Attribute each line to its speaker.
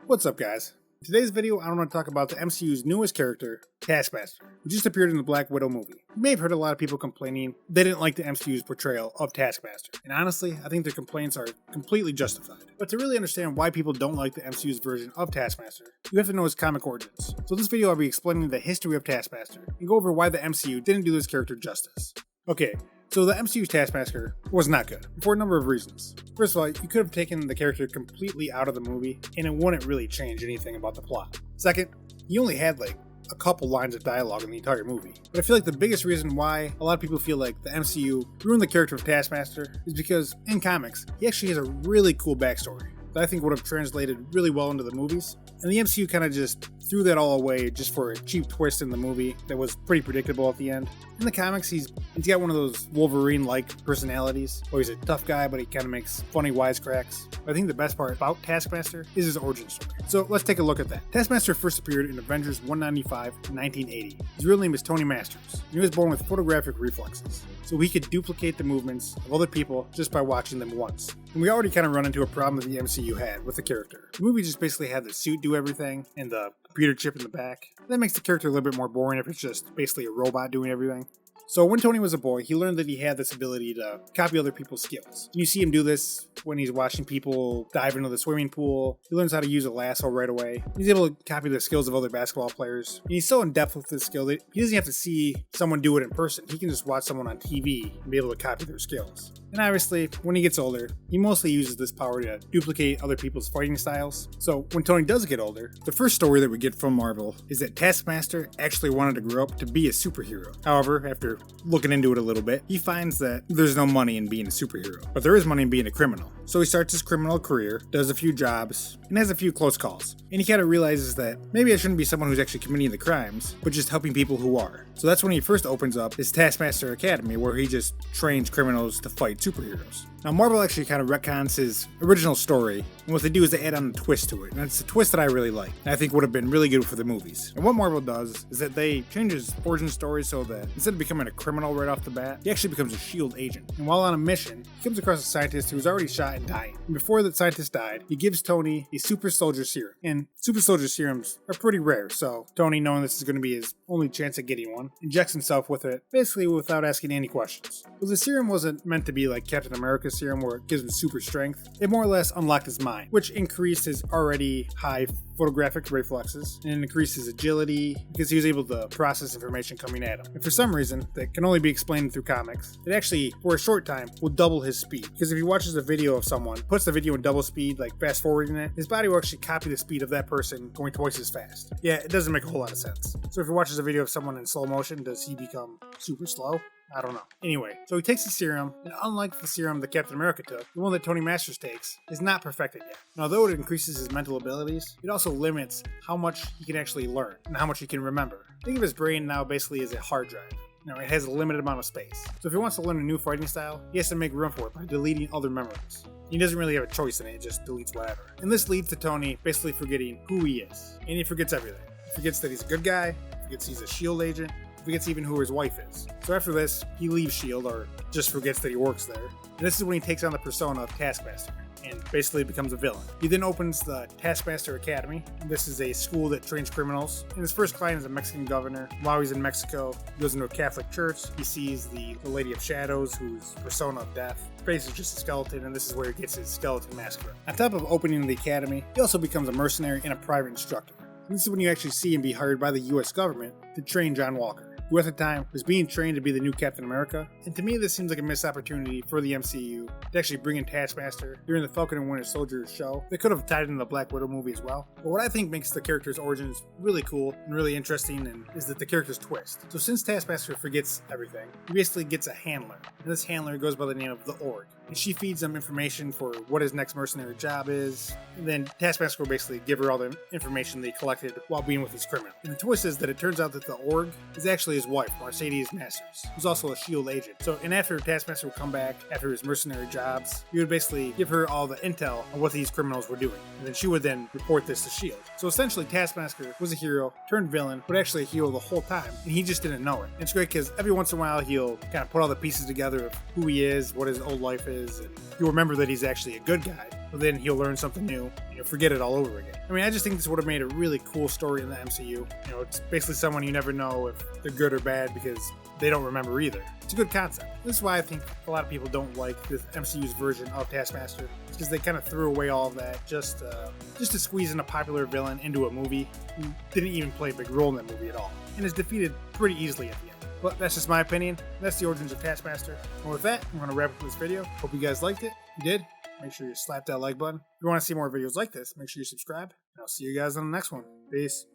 Speaker 1: What's up, guys? In today's video, I want to talk about the MCU's newest character, Taskmaster, who just appeared in the Black Widow movie. You may have heard a lot of people complaining they didn't like the MCU's portrayal of Taskmaster, and honestly, I think their complaints are completely justified. But to really understand why people don't like the MCU's version of Taskmaster, you have to know his comic origins. So in this video, I'll be explaining the history of Taskmaster, and go over why the MCU didn't do this character justice. Okay, so the MCU's Taskmaster was not good, for a number of reasons. First of all, you could have taken the character completely out of the movie, and it wouldn't really change anything about the plot. Second, he only had a couple lines of dialogue in the entire movie. But I feel like the biggest reason why a lot of people feel like the MCU ruined the character of Taskmaster is because, in comics, he actually has a really cool backstory that I think would have translated really well into the movies. And the MCU kind of just threw that all away just for a cheap twist in the movie that was pretty predictable at the end. In the comics, he's got one of those Wolverine-like personalities, where he's a tough guy, but he kind of makes funny wisecracks. But I think the best part about Taskmaster is his origin story. So let's take a look at that. Taskmaster first appeared in Avengers 195 in 1980. His real name is Tony Masters, and he was born with photographic reflexes, so he could duplicate the movements of other people just by watching them once. And we already kind of run into a problem that the MCU had with the character. The movie just basically had the suit do everything, and the computer chip in the back. That makes the character a little bit more boring if it's just basically a robot doing everything. So when Tony was a boy, he learned that he had this ability to copy other people's skills. And you see him do this when he's watching people dive into the swimming pool. He learns how to use a lasso right away. He's able to copy the skills of other basketball players. And he's so in depth with this skill that he doesn't have to see someone do it in person. He can just watch someone on TV and be able to copy their skills. And obviously, when he gets older, he mostly uses this power to duplicate other people's fighting styles. So when Tony does get older, the first story that we get from Marvel is that Taskmaster actually wanted to grow up to be a superhero. However, after looking into it a little bit, he finds that there's no money in being a superhero, but there is money in being a criminal. So he starts his criminal career, does a few jobs, and has a few close calls. And he kind of realizes that maybe I shouldn't be someone who's actually committing the crimes, but just helping people who are. So that's when he first opens up his Taskmaster Academy, where he just trains criminals to fight superheroes. Now, Marvel actually kind of retcons his original story, and what they do is they add on a twist to it, and it's a twist that I really like, and I think would have been really good for the movies. And what Marvel does is that they change his origin story so that instead of becoming a criminal right off the bat, he actually becomes a SHIELD agent. And while on a mission, he comes across a scientist who's already shot and dying. And before the scientist died, he gives Tony a super soldier serum. And super soldier serums are pretty rare, so Tony, knowing this is going to be his only chance at getting one, injects himself with it, basically without asking any questions. But the serum wasn't meant to be like Captain America's serum where it gives him super strength. It more or less unlocked his mind, which increased his already high photographic reflexes and increased his agility because he was able to process information coming at him. And for some reason that can only be explained through comics, it actually, for a short time, will double his speed. Because if he watches a video of someone, puts the video in double speed, like fast forwarding it, his body will actually copy the speed of that person going twice as fast. Yeah, it doesn't make a whole lot of sense. So if he watches a video of someone in slow motion, does he become super slow? I don't know. Anyway, so he takes the serum, and unlike the serum that Captain America took, the one that Tony Masters takes is not perfected yet. And although it increases his mental abilities, it also limits how much he can actually learn and how much he can remember. Think of his brain now basically as a hard drive. It has a limited amount of space. So if he wants to learn a new fighting style, he has to make room for it by deleting other memories. He doesn't really have a choice in it, it just deletes whatever. And this leads to Tony basically forgetting who he is. And he forgets everything. He forgets that he's a good guy, he forgets he's a SHIELD agent, forgets even who his wife is. So after this, he leaves SHIELD, or just forgets that he works there. And this is when he takes on the persona of Taskmaster, and basically becomes a villain. He then opens the Taskmaster Academy. This is a school that trains criminals, and his first client is a Mexican governor. While he's in Mexico, he goes into a Catholic church. He sees the Lady of Shadows, who's persona of death. His face is just a skeleton, and this is where he gets his skeleton massacre. On top of opening the academy, he also becomes a mercenary and a private instructor. And this is when you actually see him be hired by the US government to train John Walker, who at the time was being trained to be the new Captain America. And to me, this seems like a missed opportunity for the MCU to actually bring in Taskmaster during the Falcon and Winter Soldier show. They could have tied it in the Black Widow movie as well. But what I think makes the character's origins really cool and really interesting is that the character's twist. So since Taskmaster forgets everything, he basically gets a handler. And this handler goes by the name of the Org. And she feeds him information for what his next mercenary job is. And then Taskmaster will basically give her all the information they collected while being with his criminal. And the twist is that it turns out that the Org is actually his wife, Mercedes Masters, who's also a SHIELD agent. So, and after Taskmaster would come back after his mercenary jobs, he would basically give her all the intel on what these criminals were doing. And then she would then report this to SHIELD. So essentially, Taskmaster was a hero, turned villain, but actually a hero the whole time. And he just didn't know it. And it's great because every once in a while, he'll kind of put all the pieces together of who he is, what his old life is, is, and you'll remember that he's actually a good guy, but then he'll learn something new, and you'll forget it all over again. I mean, I just think this would have made a really cool story in the MCU. It's basically someone you never know if they're good or bad because they don't remember either. It's a good concept. This is why I think a lot of people don't like this MCU's version of Taskmaster. It's because they kind of threw away all of that just to squeeze in a popular villain into a movie who didn't even play a big role in that movie at all, and is defeated pretty easily at the end. But that's just my opinion. That's the origins of Taskmaster. And with that, I'm going to wrap up this video. Hope you guys liked it. If you did, make sure you slap that like button. If you want to see more videos like this, make sure you subscribe. And I'll see you guys on the next one. Peace.